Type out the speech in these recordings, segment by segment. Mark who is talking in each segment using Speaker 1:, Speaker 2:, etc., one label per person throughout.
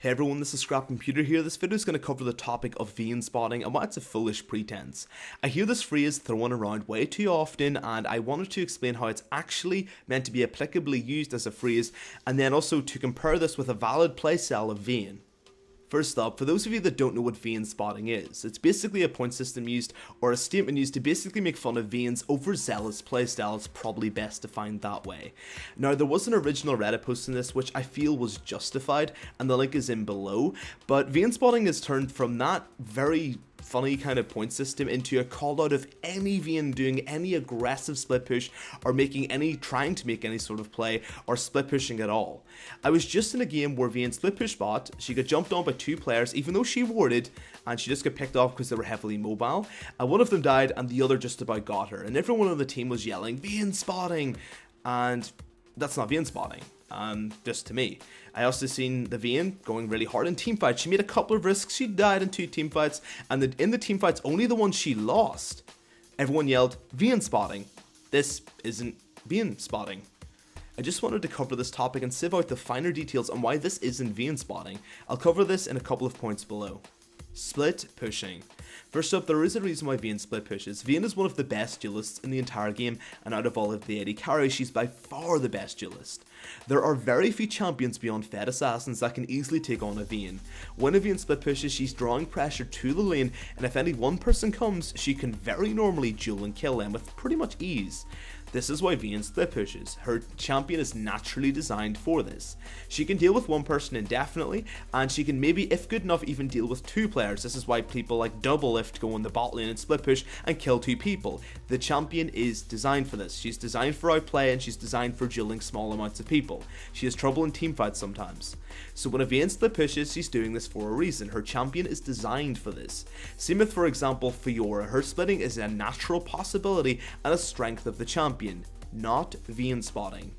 Speaker 1: Hey everyone, this is Scrap Computer here. This video is going to cover the topic of Vayne spotting and why it's a foolish pretense. I hear this phrase thrown around way too often, and I wanted to explain how it's actually meant to be applicably used as a phrase, and then also to compare this with a valid playstyle of Vayne. First up, for those of you that don't know what Vayne spotting is, it's basically a point system used, or a statement used to basically make fun of Vayne's overzealous playstyle. It's probably best defined that way. Now, there was an original Reddit post in this which I feel was justified, and the link is in below, but Vayne spotting is turned from that very funny kind of point system into a call out of any Vayne doing any aggressive split push or trying to make any sort of play or split pushing at all. I was just in a game where Vayne split push bot, she got jumped on by two players even though she warded, and she just got picked off because they were heavily mobile, and one of them died and the other just about got her, and everyone on the team was yelling Vayne spotting, and that's not Vayne spotting. Just to me. I also seen the Vayne going really hard in teamfights. She made a couple of risks, she died in 2 teamfights, and in the teamfights, only the one she lost, everyone yelled Vayne spotting. This isn't Vayne spotting. I just wanted to cover this topic and sieve out the finer details on why this isn't Vayne spotting. I'll cover this in a couple of points below. Split pushing. First up, there is a reason why Vayne split pushes. Vayne is one of the best duelists in the entire game, and out of all of the AD carries, she's by far the best duelist. There are very few champions beyond Fed Assassins that can easily take on a Vayne. When a Vayne split pushes, she's drawing pressure to the lane, and if any one person comes, she can very normally duel and kill them with pretty much ease. This is why Vayne split pushes. Her champion is naturally designed for this. She can deal with one person indefinitely, and she can maybe, if good enough, even deal with 2 players. This is why people like Double Lift go in the bot lane and split push and kill 2 people. The champion is designed for this. She's designed for outplay, and she's designed for dueling small amounts of people. She has trouble in teamfights sometimes. So when a Vayne split pushes, she's doing this for a reason. Her champion is designed for this. Same with, for example, Fiora. Her splitting is a natural possibility and a strength of the champion, not Vayne spotting.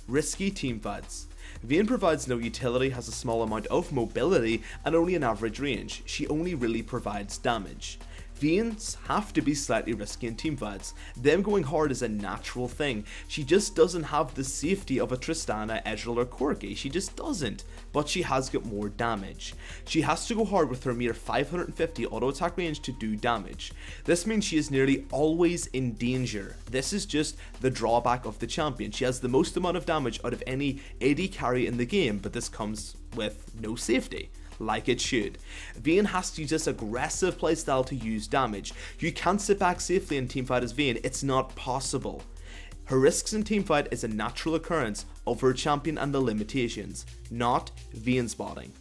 Speaker 1: Risky teamfights. Vayne provides no utility, has a small amount of mobility, and only an average range. She only really provides damage. Vaynes have to be slightly risky in teamfights. Them going hard is a natural thing. She just doesn't have the safety of a Tristana, Ezreal, or Corki. She just doesn't. But she has got more damage. She has to go hard with her mere 550 auto attack range to do damage. This means she is nearly always in danger. This is just the drawback of the champion. She has the most amount of damage out of any AD carry in the game, but this comes with no safety. Like it should. Vayne has to use this aggressive playstyle to use damage. You can't sit back safely in teamfight as Vayne, it's not possible. Her risks in teamfight is a natural occurrence of her champion and the limitations, not Vayne spotting.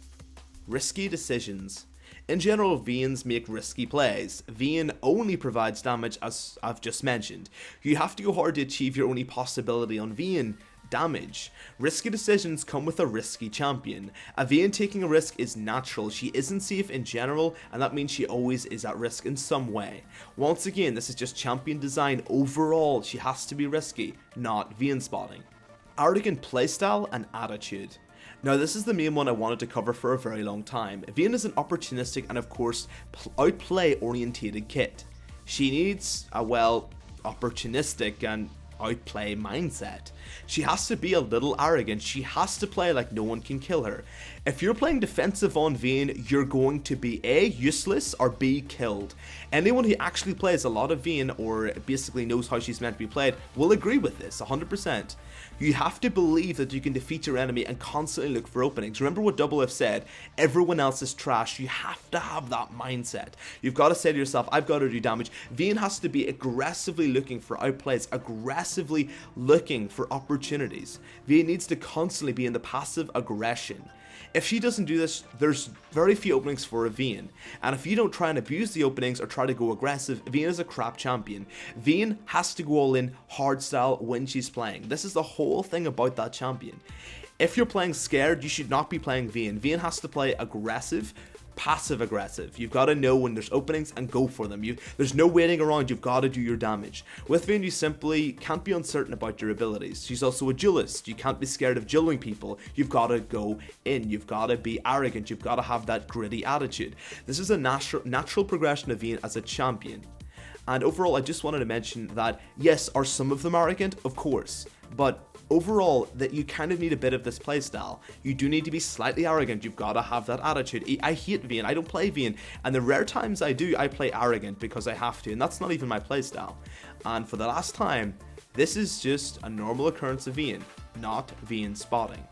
Speaker 1: Risky decisions. In general, Vaynes make risky plays. Vayne only provides damage, as I've just mentioned. You have to go hard to achieve your only possibility on Vayne, damage. Risky decisions come with a risky champion. A Vayne taking a risk is natural. She isn't safe in general, and that means she always is at risk in some way. Once again, this is just champion design. Overall, she has to be risky, not Vayne spotting. Arrogant playstyle and attitude. Now, this is the main one I wanted to cover for a very long time. Vayne is an opportunistic and, of course, outplay orientated kit. She needs a, opportunistic and outplay mindset. She has to be a little arrogant. She has to play like no one can kill her. If you're playing defensive on Vayne, you're going to be A, useless, or B, killed. Anyone who actually plays a lot of Vayne, or basically knows how she's meant to be played, will agree with this 100%. You have to believe that you can defeat your enemy and constantly look for openings. Remember what Double F said, everyone else is trash. You have to have that mindset. You've got to say to yourself, I've got to do damage. Vayne has to be aggressively looking for outplays, aggressively looking for opportunities. Vayne needs to constantly be in the passive aggression. If she doesn't do this, there's very few openings for a Vayne, and if you don't try and abuse the openings or try to go aggressive, Vayne is a crap champion. Vayne has to go all in hardstyle when she's playing. This is the whole thing about that champion. If you're playing scared, you should not be playing Vayne. Vayne has to play aggressive, passive aggressive. You've got to know when there's openings and go for them. There's no waiting around, you've got to do your damage. With Vayne, you simply can't be uncertain about your abilities. She's also a duelist. You can't be scared of dueling people. You've got to go in. You've got to be arrogant. You've got to have that gritty attitude. This is a natural progression of Vayne as a champion. And overall, I just wanted to mention that, yes, are some of them arrogant? Of course. But overall, that you kind of need a bit of this playstyle. You do need to be slightly arrogant. You've got to have that attitude. I hate Vayne. I don't play Vayne. And the rare times I do, I play arrogant because I have to. And that's not even my playstyle. And for the last time, this is just a normal occurrence of Vayne, not Vayne Spotting.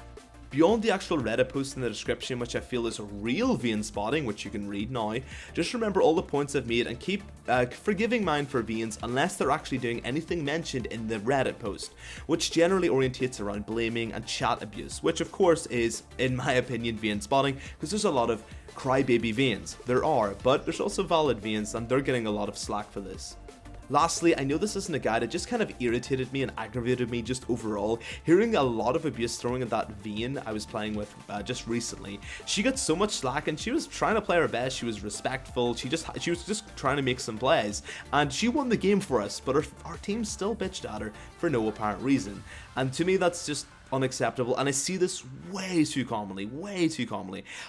Speaker 1: Beyond the actual Reddit post in the description, which I feel is a real Vayne Spotting, which you can read now, just remember all the points I've made and keep forgiving mind for Vaynes unless they're actually doing anything mentioned in the Reddit post, which generally orientates around blaming and chat abuse, which of course is, in my opinion, Vayne Spotting, because there's a lot of crybaby Vaynes. There are, but there's also valid Vaynes, and they're getting a lot of slack for this. Lastly, I know this isn't a guide, it just kind of irritated me and aggravated me just overall, hearing a lot of abuse throwing at that Vayne I was playing with just recently. She got so much slack and she was trying to play her best, she was respectful, she was just trying to make some plays, and she won the game for us, but our team still bitched at her for no apparent reason. And to me that's just unacceptable, and I see this way too commonly.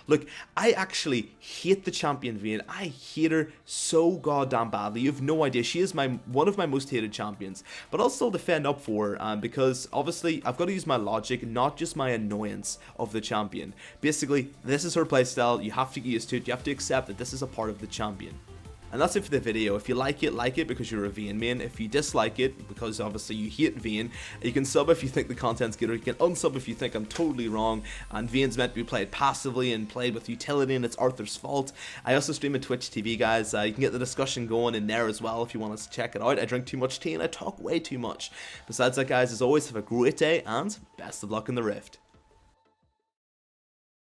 Speaker 1: Look, I actually hate the champion Vayne. I hate her so goddamn badly. You have no idea. She is one of my most hated champions, but I'll still defend up for her because obviously I've got to use my logic, not just my annoyance of the champion. Basically, this is her playstyle. You have to get used to it. You have to accept that this is a part of the champion. And that's it for the video. If you like it because you're a Vayne main. If you dislike it because obviously you hate Vayne, you can sub if you think the content's good, or you can unsub if you think I'm totally wrong and Vayne's meant to be played passively and played with utility and it's Arthur's fault. I also stream at Twitch TV, guys. You can get the discussion going in there as well if you want us to check it out. I drink too much tea and I talk way too much. Besides that, guys, as always, have a great day and best of luck in the Rift.